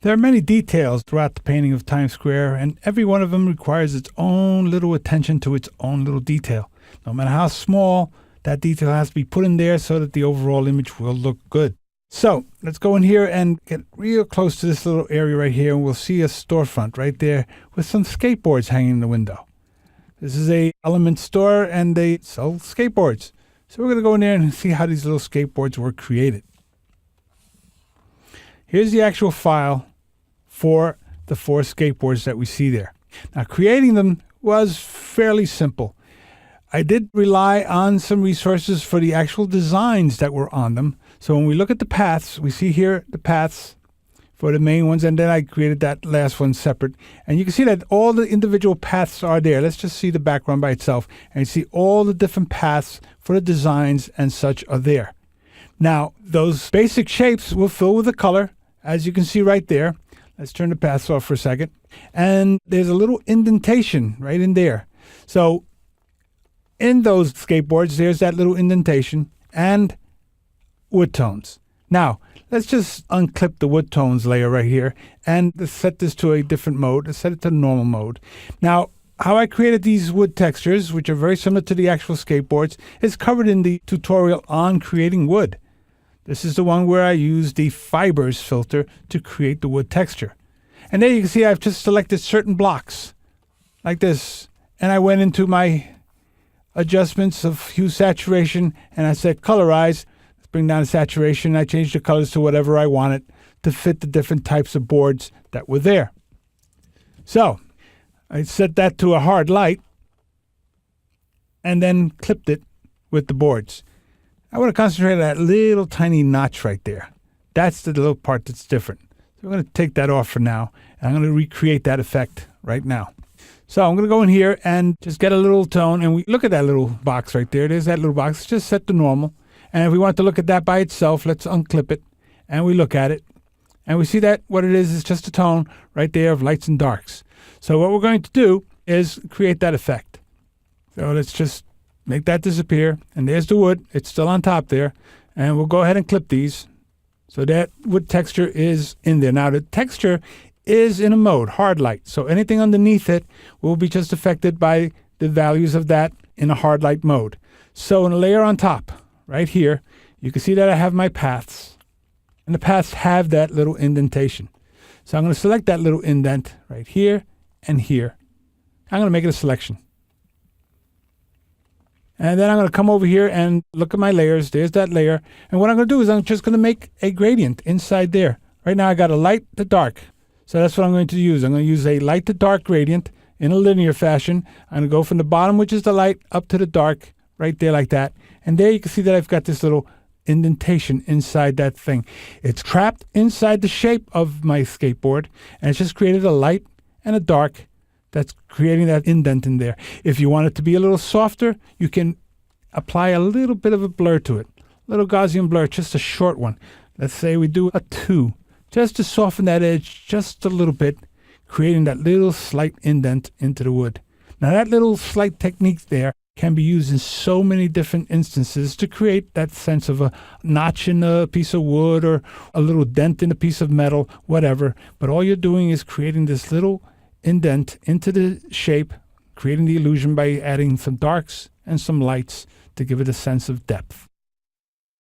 There are many details throughout the painting of Times Square, and every one of them requires its own little attention to its own little detail. No matter how small, that detail has to be put in there so that the overall image will look good. So let's go in here and get real close to this little area right here, and we'll see a storefront right there with some skateboards hanging in the window. This is a element store, and they sell skateboards. So we're going to go in there and see how these little skateboards were created. Here's the actual file for the 4 skateboards that we see there. Now, creating them was fairly simple. I did rely on some resources for the actual designs that were on them. So when we look at the paths, we see here the paths for the main ones, and then I created that last one separate. And you can see that all the individual paths are there. Let's just see the background by itself, and you see all the different paths for the designs and such are there. Now, those basic shapes will fill with the color, as you can see right there. Let's turn the paths off for a second. And there's a little indentation right in there. So in those skateboards, there's that little indentation and wood tones. Now, let's just unclip the wood tones layer right here and let's set this to a different mode. Let's set it to normal mode. Now, how I created these wood textures, which are very similar to the actual skateboards, is covered in the tutorial on creating wood. This is the one where I use the fibers filter to create the wood texture. And there you can see I've just selected certain blocks like this. And I went into my adjustments of hue saturation and I said colorize. Let's bring down the saturation. I changed the colors to whatever I wanted to fit the different types of boards that were there. So I set that to a hard light and then clipped it with the boards. I want to concentrate on that little tiny notch right there. That's the little part that's different. So I'm going to take that off for now, and I'm going to recreate that effect right now. So I'm going to go in here and just get a little tone, and we look at that little box right there. There's that little box. It's just set to normal. And if we want to look at that by itself, let's unclip it, and we look at it. And we see that what it is just a tone right there of lights and darks. So what we're going to do is create that effect. So let's just make that disappear, and there's the wood. It's still on top there, and we'll go ahead and clip these. So that wood texture is in there. Now the texture is in a mode, hard light. So anything underneath it will be just affected by the values of that in a hard light mode. So in a layer on top, right here, you can see that I have my paths, and the paths have that little indentation. So I'm going to select that little indent right here and here. I'm going to make it a selection. And then I'm going to come over here and look at my layers. There's that layer. And what I'm going to do is I'm just going to make a gradient inside there. Right now I got a light to dark. So that's what I'm going to use. I'm going to use a light to dark gradient in a linear fashion. I'm going to go from the bottom, which is the light, up to the dark, right there like that. And there you can see that I've got this little indentation inside that thing. It's trapped inside the shape of my skateboard. And it's just created a light and a dark that's creating that indent in there. If you want it to be a little softer, you can apply a little bit of a blur to it. A little Gaussian blur, just a short one. Let's say we do a 2, just to soften that edge just a little bit, creating that little slight indent into the wood. Now that little slight technique there can be used in so many different instances to create that sense of a notch in a piece of wood or a little dent in a piece of metal, whatever. But all you're doing is creating this little indent into the shape, creating the illusion by adding some darks and some lights to give it a sense of depth.